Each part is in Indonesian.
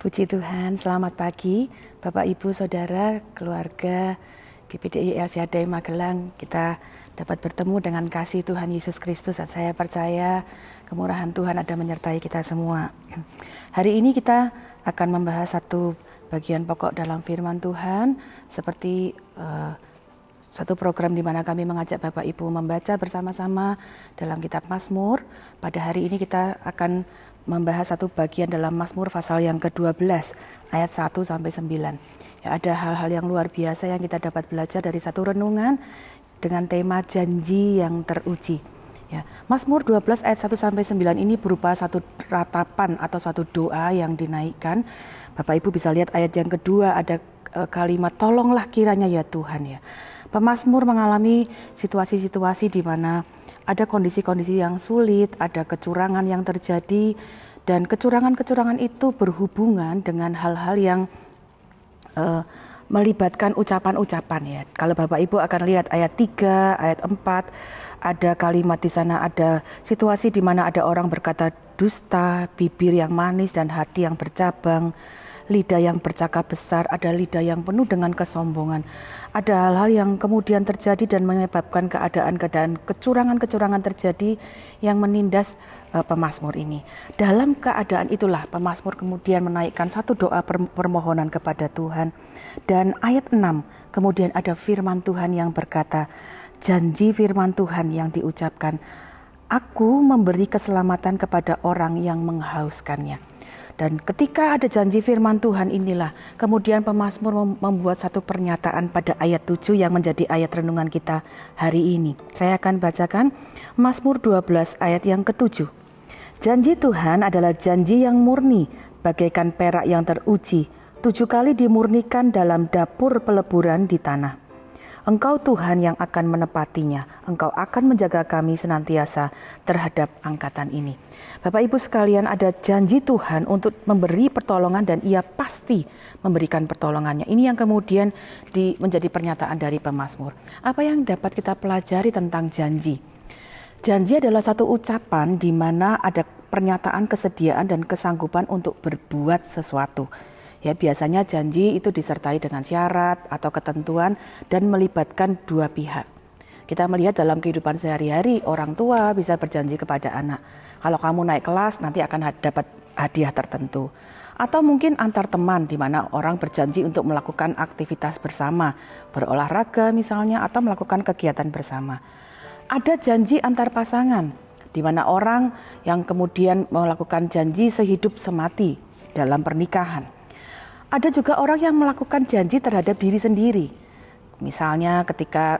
Puji Tuhan, selamat pagi Bapak Ibu Saudara, keluarga GPDI El Shaddai Magelang. Kita dapat bertemu dengan kasih Tuhan Yesus Kristus dan saya percaya kemurahan Tuhan ada menyertai kita semua. Hari ini kita akan membahas satu bagian pokok dalam firman Tuhan seperti satu program di mana kami mengajak Bapak Ibu membaca bersama-sama dalam kitab Mazmur. Pada hari ini kita akan membahas satu bagian dalam Mazmur pasal yang ke-12 ayat 1 sampai 9. Ya, ada hal-hal yang luar biasa yang kita dapat belajar dari satu renungan dengan tema janji yang teruji. Ya, Mazmur 12 ayat 1 sampai 9 ini berupa satu ratapan atau satu doa yang dinaikkan. Bapak Ibu bisa lihat ayat yang kedua ada kalimat tolonglah kiranya ya Tuhan ya. Pemazmur mengalami situasi-situasi di mana ada kondisi-kondisi yang sulit, ada kecurangan yang terjadi, dan kecurangan-kecurangan itu berhubungan dengan hal-hal yang melibatkan ucapan-ucapan ya. Kalau Bapak Ibu akan lihat ayat 3, ayat 4, ada kalimat di sana, ada situasi di mana ada orang berkata dusta, bibir yang manis dan hati yang bercabang, lidah yang bercakap besar, ada lidah yang penuh dengan kesombongan. Ada hal-hal yang kemudian terjadi dan menyebabkan keadaan-keadaan kecurangan-kecurangan terjadi yang menindas pemazmur ini. Dalam keadaan itulah pemazmur kemudian menaikkan satu doa permohonan kepada Tuhan. Dan ayat 6 kemudian ada firman Tuhan yang berkata, janji firman Tuhan yang diucapkan, aku memberi keselamatan kepada orang yang menghauskannya. Dan ketika ada janji firman Tuhan inilah, kemudian pemazmur membuat satu pernyataan pada ayat 7 yang menjadi ayat renungan kita hari ini. Saya akan bacakan Mazmur 12 ayat yang ke-7. Janji Tuhan adalah janji yang murni, bagaikan perak yang teruji, 7 kali dimurnikan dalam dapur peleburan di tanah. Engkau Tuhan yang akan menepatinya, Engkau akan menjaga kami senantiasa terhadap angkatan ini. Bapak Ibu sekalian, ada janji Tuhan untuk memberi pertolongan dan Ia pasti memberikan pertolongannya. Ini yang kemudian menjadi pernyataan dari pemazmur. Apa yang dapat kita pelajari tentang janji? Janji adalah satu ucapan di mana ada pernyataan kesediaan dan kesanggupan untuk berbuat sesuatu. Ya, biasanya janji itu disertai dengan syarat atau ketentuan dan melibatkan dua pihak. Kita melihat dalam kehidupan sehari-hari, orang tua bisa berjanji kepada anak, kalau kamu naik kelas nanti akan dapat hadiah tertentu. Atau mungkin antar teman di mana orang berjanji untuk melakukan aktivitas bersama, berolahraga misalnya atau melakukan kegiatan bersama. Ada janji antar pasangan di mana orang yang kemudian melakukan janji sehidup semati dalam pernikahan. Ada juga orang yang melakukan janji terhadap diri sendiri. Misalnya ketika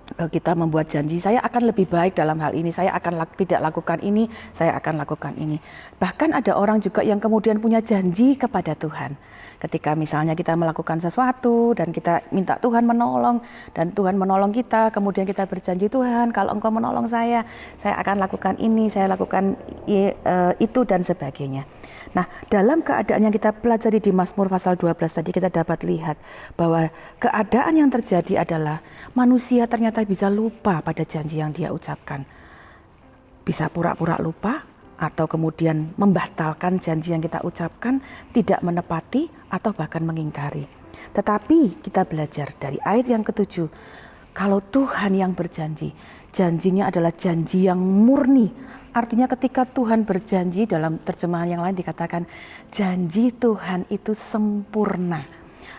kita membuat janji, saya akan lebih baik dalam hal ini, saya akan tidak lakukan ini, saya akan lakukan ini. Bahkan ada orang juga yang kemudian punya janji kepada Tuhan. Ketika misalnya kita melakukan sesuatu dan kita minta Tuhan menolong dan Tuhan menolong kita, kemudian kita berjanji, Tuhan kalau Engkau menolong saya akan lakukan ini, saya lakukan itu dan sebagainya. Nah, dalam keadaan yang kita pelajari di Mazmur pasal 12 tadi kita dapat lihat bahwa keadaan yang terjadi adalah manusia ternyata bisa lupa pada janji yang dia ucapkan. Bisa pura-pura lupa atau kemudian membatalkan janji yang kita ucapkan, tidak menepati atau bahkan mengingkari. Tetapi kita belajar dari ayat yang ke-7, kalau Tuhan yang berjanji, janjinya adalah janji yang murni. Artinya ketika Tuhan berjanji, dalam terjemahan yang lain dikatakan janji Tuhan itu sempurna.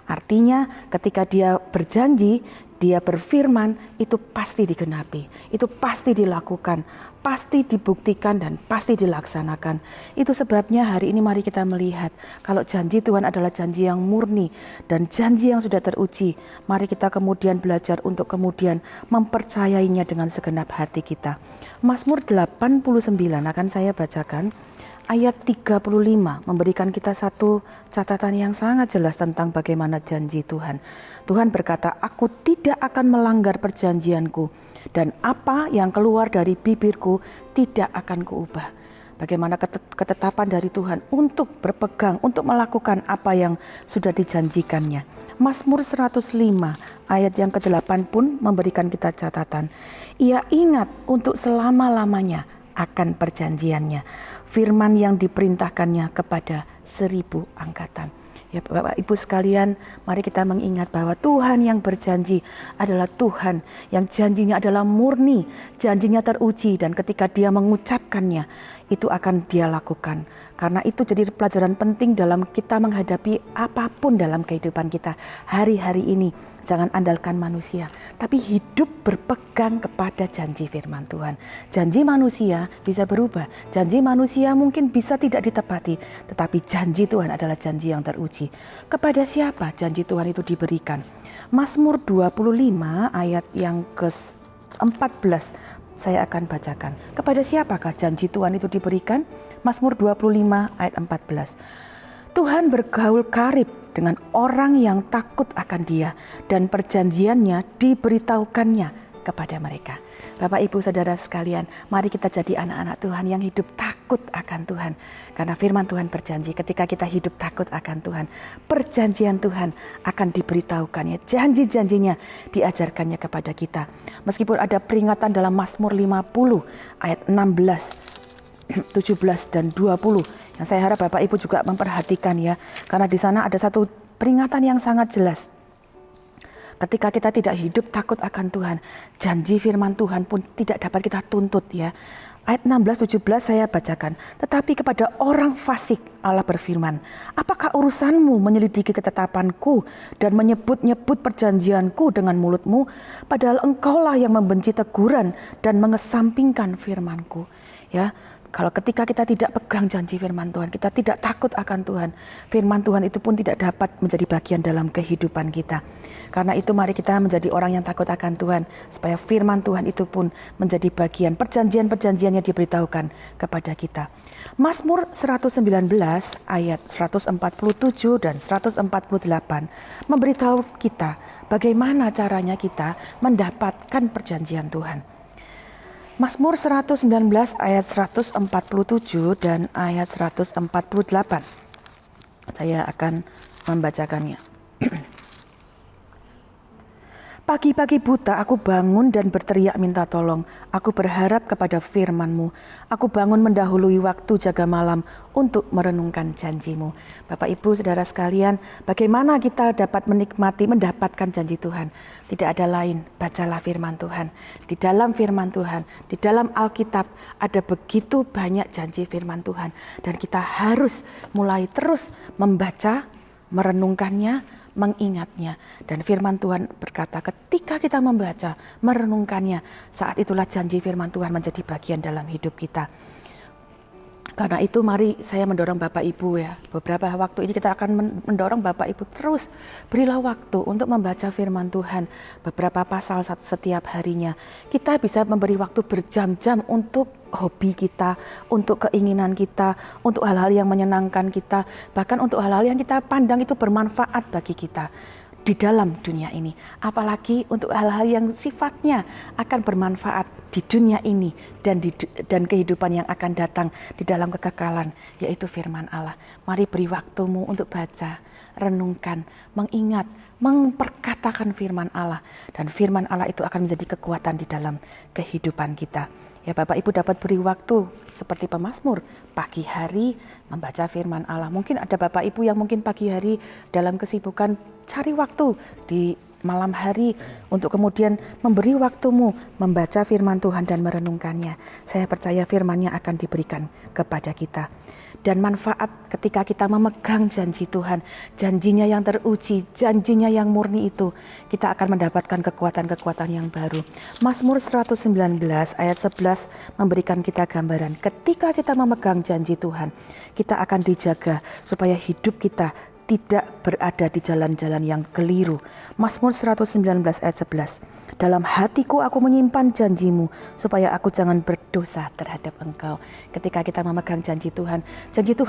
Artinya ketika dia berjanji, dia berfirman, itu pasti digenapi, itu pasti dilakukan, pasti dibuktikan dan pasti dilaksanakan. Itu sebabnya hari ini mari kita melihat kalau janji Tuhan adalah janji yang murni dan janji yang sudah teruji. Mari kita kemudian belajar untuk kemudian mempercayainya dengan segenap hati kita. Mazmur 89 akan saya bacakan. Ayat 35 memberikan kita satu catatan yang sangat jelas tentang bagaimana janji Tuhan. Tuhan berkata, aku tidak akan melanggar perjanjianku dan apa yang keluar dari bibirku tidak akan kuubah. Bagaimana ketetapan dari Tuhan untuk berpegang, untuk melakukan apa yang sudah dijanjikannya. Mazmur 105 ayat yang ke-8 pun memberikan kita catatan. Ia ingat untuk selama-lamanya akan perjanjiannya, firman yang diperintahkannya kepada 1000 angkatan. Ya Bapak Ibu sekalian, mari kita mengingat bahwa Tuhan yang berjanji adalah Tuhan yang janjinya adalah murni, janjinya teruji, dan ketika Dia mengucapkannya, itu akan Dia lakukan. Karena itu jadi pelajaran penting dalam kita menghadapi apapun dalam kehidupan kita hari-hari ini. Jangan andalkan manusia, tapi hidup berpegang kepada janji firman Tuhan. Janji manusia bisa berubah, janji manusia mungkin bisa tidak ditepati, tetapi janji Tuhan adalah janji yang teruji. Kepada siapa janji Tuhan itu diberikan? Mazmur 25 ayat yang ke-14 saya akan bacakan. Kepada siapakah janji Tuhan itu diberikan? Mazmur 25 ayat 14. Tuhan bergaul karib dengan orang yang takut akan Dia, dan perjanjiannya diberitahukannya kepada mereka. Bapak Ibu Saudara sekalian, mari kita jadi anak-anak Tuhan yang hidup takut akan Tuhan. Karena firman Tuhan berjanji ketika kita hidup takut akan Tuhan, perjanjian Tuhan akan diberitahukannya, janji-janjinya diajarkannya kepada kita. Meskipun ada peringatan dalam Mazmur 50 ayat 16, 17 dan 20 yang saya harap Bapak Ibu juga memperhatikan ya, karena di sana ada satu peringatan yang sangat jelas. Ketika kita tidak hidup takut akan Tuhan, janji firman Tuhan pun tidak dapat kita tuntut ya. Ayat 16-17 saya bacakan. Tetapi kepada orang fasik Allah berfirman, apakah urusanmu menyelidiki ketetapanku dan menyebut-nyebut perjanjianku dengan mulutmu, padahal engkaulah yang membenci teguran dan mengesampingkan firmanku. Ya, kalau ketika kita tidak pegang janji firman Tuhan, kita tidak takut akan Tuhan, firman Tuhan itu pun tidak dapat menjadi bagian dalam kehidupan kita. Karena itu mari kita menjadi orang yang takut akan Tuhan, supaya firman Tuhan itu pun menjadi bagian, perjanjian-perjanjiannya diberitahukan kepada kita. Mazmur 119 ayat 147 dan 148 memberitahu kita bagaimana caranya kita mendapatkan perjanjian Tuhan. Mazmur 119 ayat 147 dan ayat 148. Saya akan membacakannya. Pagi-pagi buta aku bangun dan berteriak minta tolong. Aku berharap kepada firman-Mu. Aku bangun mendahului waktu jaga malam untuk merenungkan janji-Mu. Bapak Ibu Saudara sekalian, bagaimana kita dapat menikmati, mendapatkan janji Tuhan? Tidak ada lain, bacalah firman Tuhan. Di dalam firman Tuhan, di dalam Alkitab ada begitu banyak janji firman Tuhan. Dan kita harus mulai terus membaca, merenungkannya, mengingatnya. Dan firman Tuhan berkata ketika kita membaca, merenungkannya, saat itulah janji firman Tuhan menjadi bagian dalam hidup kita. Karena itu mari saya mendorong Bapak Ibu ya, beberapa waktu ini kita akan mendorong Bapak Ibu terus berilah waktu untuk membaca firman Tuhan, beberapa pasal setiap harinya. Kita bisa memberi waktu berjam-jam untuk hobi kita, untuk keinginan kita, untuk hal-hal yang menyenangkan kita, bahkan untuk hal-hal yang kita pandang itu bermanfaat bagi kita di dalam dunia ini, apalagi untuk hal-hal yang sifatnya akan bermanfaat di dunia ini dan kehidupan yang akan datang di dalam kekekalan, yaitu firman Allah. Mari beri waktumu untuk baca, renungkan, mengingat, memperkatakan firman Allah, dan firman Allah itu akan menjadi kekuatan di dalam kehidupan kita. Ya Bapak Ibu dapat beri waktu seperti pemazmur pagi hari membaca firman Allah. Mungkin ada Bapak Ibu yang mungkin pagi hari dalam kesibukan cari waktu di malam hari untuk kemudian memberi waktumu membaca firman Tuhan dan merenungkannya. Saya percaya firman-Nya akan diberikan kepada kita. Dan manfaat ketika kita memegang janji Tuhan, janjinya yang teruji, janjinya yang murni itu, kita akan mendapatkan kekuatan-kekuatan yang baru. Mazmur 119 ayat 11 memberikan kita gambaran. Ketika kita memegang janji Tuhan, kita akan dijaga supaya hidup kita tidak berada di jalan-jalan yang keliru. Mazmur 119 ayat 11. Dalam hatiku aku menyimpan janjimu supaya aku jangan berdosa terhadap engkau. Ketika kita memegang janji Tuhan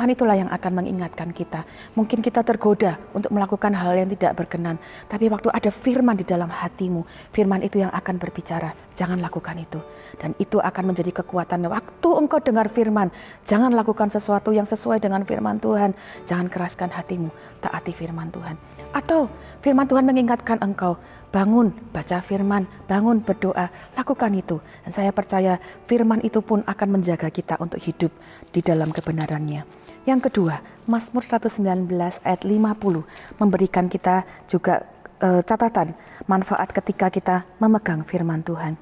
itulah yang akan mengingatkan kita. Mungkin kita tergoda untuk melakukan hal yang tidak berkenan, tapi waktu ada firman di dalam hatimu, firman itu yang akan berbicara, jangan lakukan itu. Dan itu akan menjadi kekuatan. Waktu engkau dengar firman, jangan lakukan sesuatu yang sesuai dengan firman Tuhan. Jangan keraskan hatimu, taati firman Tuhan. Atau firman Tuhan mengingatkan engkau, bangun, baca firman, bangun, berdoa, lakukan itu. Dan saya percaya firman itu pun akan menjaga kita untuk hidup di dalam kebenarannya. Yang kedua, Mazmur 119 ayat 50 memberikan kita juga catatan manfaat ketika kita memegang firman Tuhan.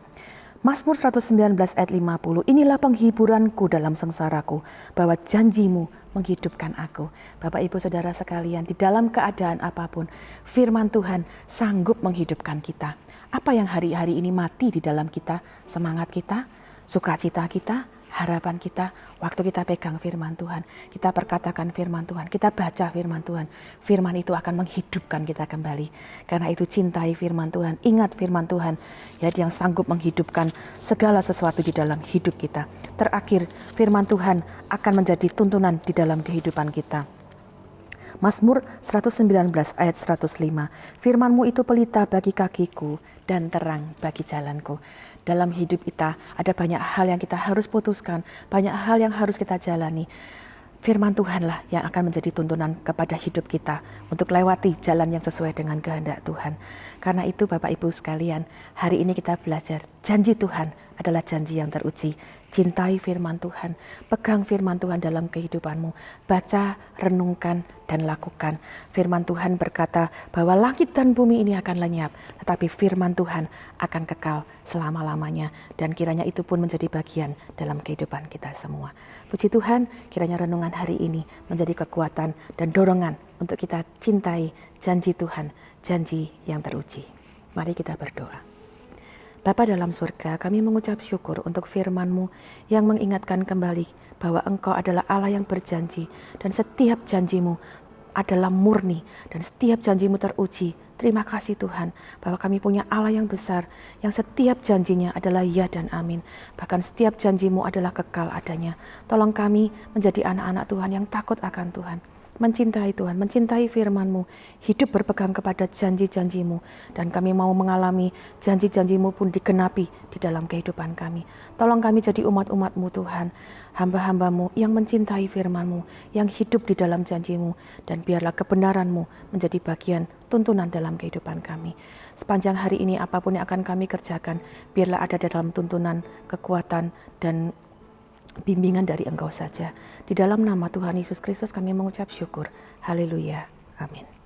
Mazmur 119 ayat 50, inilah penghiburanku dalam sengsaraku, bahwa janjimu menghidupkan aku. Bapak Ibu Saudara sekalian, di dalam keadaan apapun, firman Tuhan sanggup menghidupkan kita. Apa yang hari-hari ini mati di dalam kita? Semangat kita, sukacita kita, harapan kita, waktu kita pegang firman Tuhan, kita perkatakan firman Tuhan, kita baca firman Tuhan, firman itu akan menghidupkan kita kembali. Karena itu cintai firman Tuhan, ingat firman Tuhan, ya, yang sanggup menghidupkan segala sesuatu di dalam hidup kita. Terakhir, firman Tuhan akan menjadi tuntunan di dalam kehidupan kita. Mazmur 119 ayat 105, firman-Mu itu pelita bagi kakiku dan terang bagi jalanku. Dalam hidup kita ada banyak hal yang kita harus putuskan, banyak hal yang harus kita jalani. Firman Tuhanlah yang akan menjadi tuntunan kepada hidup kita untuk lewati jalan yang sesuai dengan kehendak Tuhan. Karena itu Bapak Ibu sekalian, hari ini kita belajar janji Tuhan adalah janji yang teruji. Cintai firman Tuhan, pegang firman Tuhan dalam kehidupanmu, baca, renungkan, dan lakukan. Firman Tuhan berkata bahwa langit dan bumi ini akan lenyap, tetapi firman Tuhan akan kekal selama-lamanya, dan kiranya itu pun menjadi bagian dalam kehidupan kita semua. Puji Tuhan, kiranya renungan hari ini menjadi kekuatan dan dorongan untuk kita cintai janji Tuhan, janji yang teruji. Mari kita berdoa. Bapa dalam surga, kami mengucap syukur untuk firman-Mu yang mengingatkan kembali bahwa Engkau adalah Allah yang berjanji dan setiap janji-Mu adalah murni dan setiap janji-Mu teruji. Terima kasih Tuhan bahwa kami punya Allah yang besar yang setiap janjinya adalah ya dan amin. Bahkan setiap janji-Mu adalah kekal adanya. Tolong kami menjadi anak-anak Tuhan yang takut akan Tuhan. Mencintai Tuhan, mencintai firman-Mu, hidup berpegang kepada janji-janji-Mu, dan kami mau mengalami janji-janji-Mu pun digenapi di dalam kehidupan kami. Tolong kami jadi umat-umat-Mu Tuhan, hamba-hamba-Mu yang mencintai firman-Mu, yang hidup di dalam janji-Mu, dan biarlah kebenaran-Mu menjadi bagian tuntunan dalam kehidupan kami. Sepanjang hari ini apapun yang akan kami kerjakan, biarlah ada dalam tuntunan, kekuatan, dan bimbingan dari Engkau saja. Di dalam nama Tuhan Yesus Kristus kami mengucap syukur. Haleluya. Amin.